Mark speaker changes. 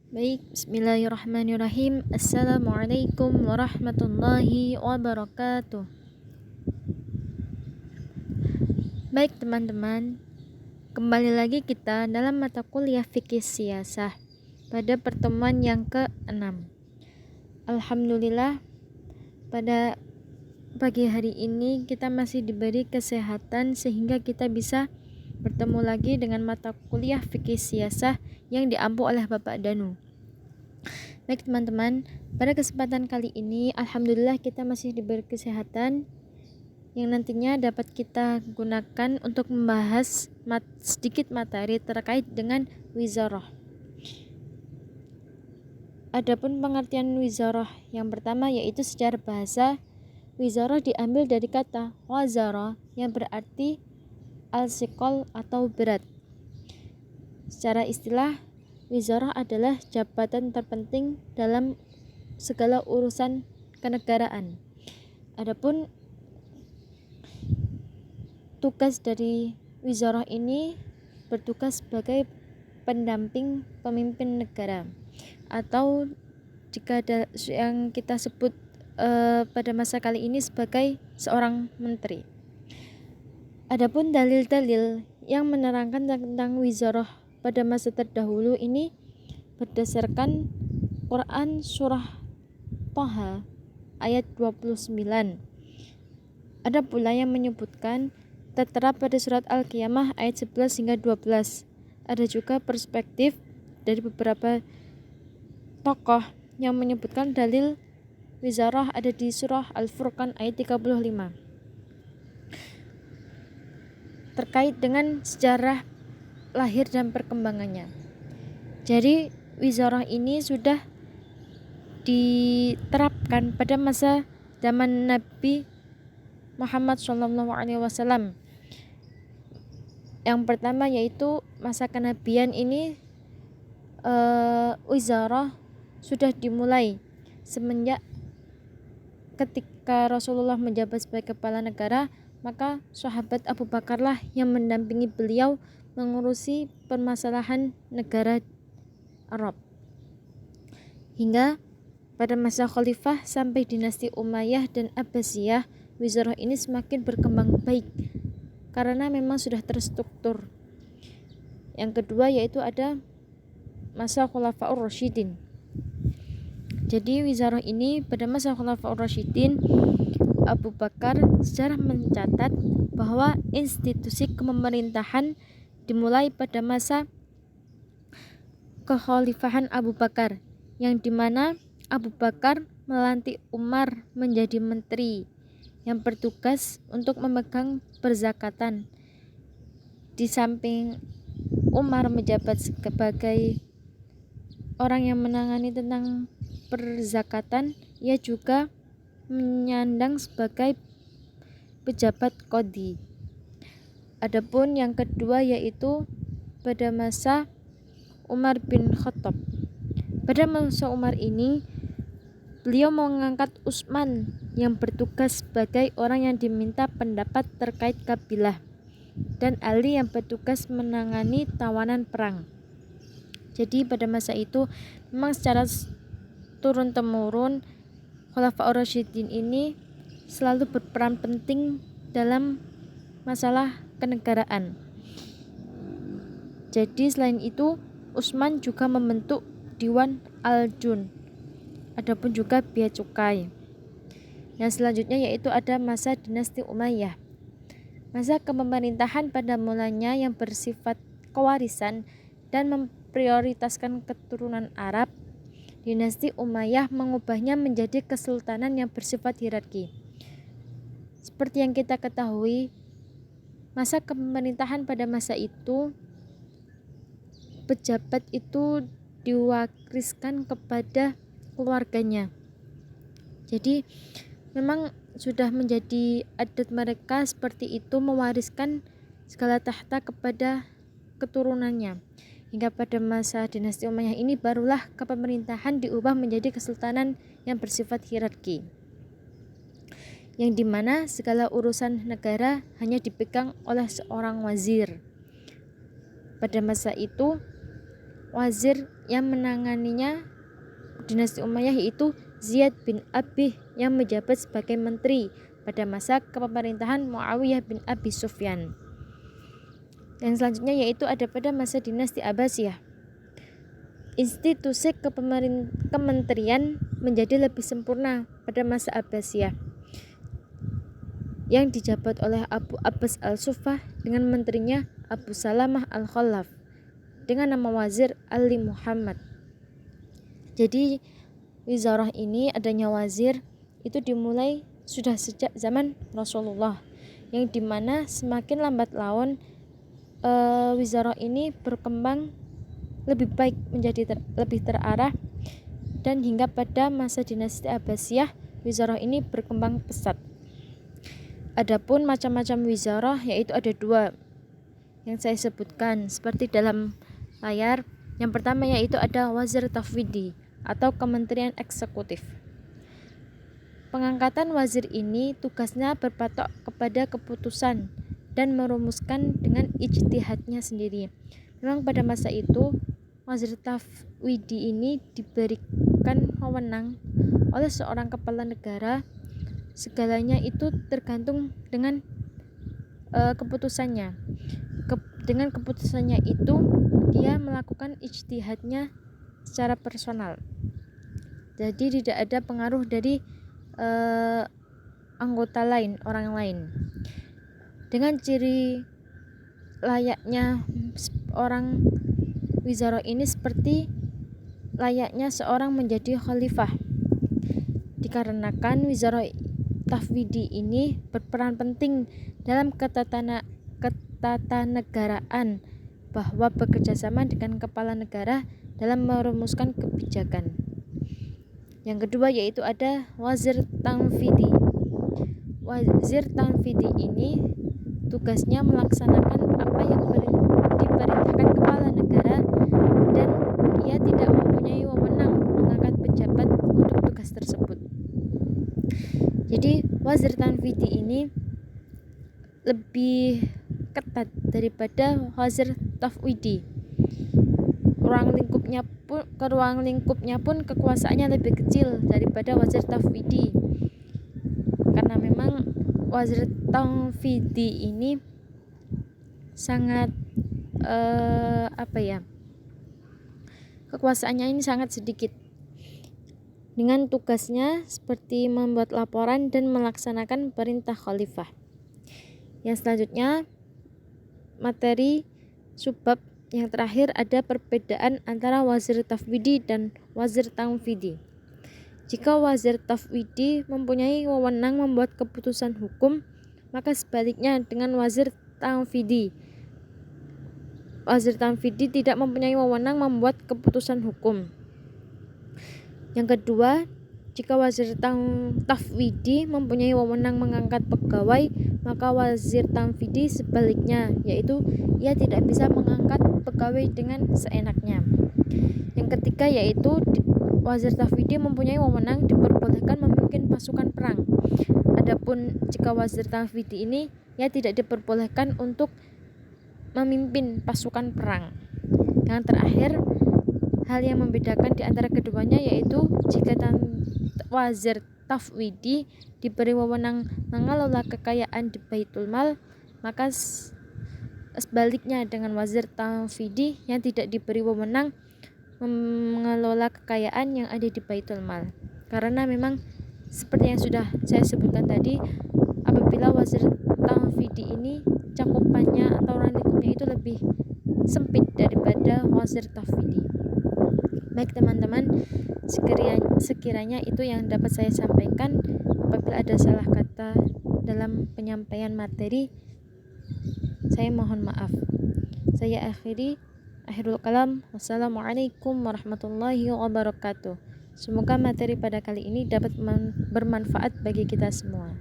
Speaker 1: Baik, bismillahirrahmanirrahim. Assalamualaikum warahmatullahi wabarakatuh. Baik teman-teman, kembali lagi kita dalam mata kuliah fikih siasah pada pertemuan yang ke-6. Alhamdulillah, pada pagi hari ini kita masih diberi kesehatan sehingga kita bisa bertemu lagi dengan mata kuliah fikih siasah yang diampu oleh Bapak Danu. Baik teman-teman, pada kesempatan kali ini alhamdulillah kita masih diberi kesehatan yang nantinya dapat kita gunakan untuk membahas sedikit materi terkait dengan wizarah. Adapun pengertian wizarah yang pertama yaitu secara bahasa, wizarah diambil dari kata wazara yang berarti al-siqal atau berat. Secara istilah, wizarah adalah jabatan terpenting dalam segala urusan kenegaraan. Adapun tugas dari wizarah ini bertugas sebagai pendamping pemimpin negara, atau jika ada yang kita sebut pada masa kali ini sebagai seorang menteri. Adapun dalil-dalil yang menerangkan tentang wizarah pada masa terdahulu ini berdasarkan Quran surah Thaha ayat 29. Ada pula yang menyebutkan tertera pada surat Al-Qiyamah ayat 11 hingga 12. Ada juga perspektif dari beberapa tokoh yang menyebutkan dalil wizarah ada di surah Al-Furqan ayat 35. Terkait dengan sejarah lahir dan perkembangannya. Jadi wizarah ini sudah diterapkan pada masa zaman Nabi Muhammad SAW. Yang pertama yaitu masa kenabian ini wizarah sudah dimulai semenjak ketika Rasulullah menjabat sebagai kepala negara, maka sahabat Abu Bakarlah yang mendampingi beliau mengurusi permasalahan negara Arab. Hingga pada masa khalifah sampai dinasti Umayyah dan Abbasiyah, wizarah ini semakin berkembang baik karena memang sudah terstruktur. Yang kedua yaitu ada masa Khulafaur Rasyidin. Jadi wizarah ini pada masa Khulafaur Rasyidin, Abu Bakar sejarah mencatat bahwa institusi kepemerintahan dimulai pada masa kekhalifahan Abu Bakar, yang dimana Abu Bakar melantik Umar menjadi menteri yang bertugas untuk memegang perzakatan. Di samping Umar menjabat sebagai orang yang menangani tentang perzakatan, ia juga menyandang sebagai pejabat qadhi. Adapun yang kedua yaitu pada masa Umar bin Khattab. Pada masa Umar ini beliau mengangkat Utsman yang bertugas sebagai orang yang diminta pendapat terkait kabilah, dan Ali yang bertugas menangani tawanan perang. Jadi pada masa itu memang secara turun-temurun Khulafaur Rasyidin ini selalu berperan penting dalam masalah kenegaraan. Jadi selain itu Utsman juga membentuk Diwan Al-Jun. Adapun juga bea cukai. Yang selanjutnya yaitu ada masa dinasti Umayyah. Masa kepemerintahan pada mulanya yang bersifat kewarisan dan memprioritaskan keturunan Arab, dinasti Umayyah mengubahnya menjadi kesultanan yang bersifat hierarki. Seperti yang kita ketahui, masa kepemerintahan pada masa itu pejabat itu diwariskan kepada keluarganya. Jadi memang sudah menjadi adat mereka seperti itu, mewariskan segala tahta kepada keturunannya. Hingga pada masa dinasti Umayyah ini barulah kepemerintahan diubah menjadi kesultanan yang bersifat hierarki, yang dimana segala urusan negara hanya dipegang oleh seorang wazir. Pada masa itu wazir yang menanganinya dinasti Umayyah yaitu Ziyad bin Abi yang menjabat sebagai menteri pada masa kepemerintahan Muawiyah bin Abi Sufyan. Yang selanjutnya yaitu ada pada masa dinasti Abbasiyah. Institusi kementerian menjadi lebih sempurna pada masa Abbasiyah yang dijabat oleh Abu Abbas al-Sufah dengan menterinya Abu Salamah al-Khallaf dengan nama wazir Ali Muhammad. Jadi wizarah ini, adanya wazir itu dimulai sudah sejak zaman Rasulullah, yang dimana semakin lambat laun wizarah ini berkembang lebih baik, menjadi lebih terarah, dan hingga pada masa dinasti Abbasiyah wizarah ini berkembang pesat. Adapun macam-macam wizarah yaitu ada 2 yang saya sebutkan seperti dalam layar. Yang pertama yaitu ada wazir tafwidi atau kementerian eksekutif. Pengangkatan wazir ini tugasnya berpatok kepada keputusan dan merumuskan dengan ijtihadnya sendiri. Memang pada masa itu wazir tafwidi ini diberikan wewenang oleh seorang kepala negara. Segalanya itu tergantung dengan keputusannya. Dengan keputusannya itu dia melakukan ijtihadnya secara personal. Jadi tidak ada pengaruh dari anggota lain, orang lain. Dengan ciri layaknya orang wizarah ini seperti layaknya seorang menjadi khalifah, dikarenakan wizarah tafwidi ini berperan penting dalam ketatanegaraan, bahwa bekerja sama dengan kepala negara dalam merumuskan kebijakan. Yang kedua yaitu ada wazir tanfidi. Wazir tanfidi ini tugasnya melaksanakan apa yang diperintahkan kepala negara, dan ia tidak mempunyai wewenang mengangkat pejabat untuk tugas tersebut. Jadi wazir tanfidi ini lebih ketat daripada wazir tafwidi. Ruang lingkupnya pun kekuasaannya lebih kecil daripada wazir tafwidi, karena memang wazir tafwidi ini sangat kekuasaannya ini sangat sedikit, dengan tugasnya seperti membuat laporan dan melaksanakan perintah khalifah. Yang selanjutnya materi subbab yang terakhir ada perbedaan antara wazir tafwidi dan wazir tanfidi. Jika wazir tafwidi mempunyai wewenang membuat keputusan hukum, maka sebaliknya dengan wazir tanfidi. Wazir tanfidi tidak mempunyai wewenang membuat keputusan hukum. Yang kedua, jika wazir tafwidi mempunyai wewenang mengangkat pegawai, maka wazir tanfidi sebaliknya, yaitu ia tidak bisa mengangkat pegawai dengan seenaknya. Yang ketiga yaitu wazir tafwidi mempunyai wewenang diperbolehkan memimpin pasukan perang. Adapun jika wazir tafwidi ini ia tidak diperbolehkan untuk memimpin pasukan perang. Yang terakhir, hal yang membedakan di antara keduanya yaitu jika wazir tafwidi diberi wewenang mengelola kekayaan di Baitul Mal, maka sebaliknya dengan wazir tanfidi yang tidak diberi wewenang mengelola kekayaan yang ada di Baitul Mal. Karena memang seperti yang sudah saya sebutkan tadi, apabila wazir tanfidi ini cakupannya atau ruang lingkupnya itu lebih sempit daripada wazir tafwidi. Baik teman-teman, sekiranya itu yang dapat saya sampaikan. Apabila ada salah kata dalam penyampaian materi, saya mohon maaf. Saya akhirul kalam. Wassalamualaikum warahmatullahi wabarakatuh. Semoga materi pada kali ini dapat bermanfaat bagi kita semua.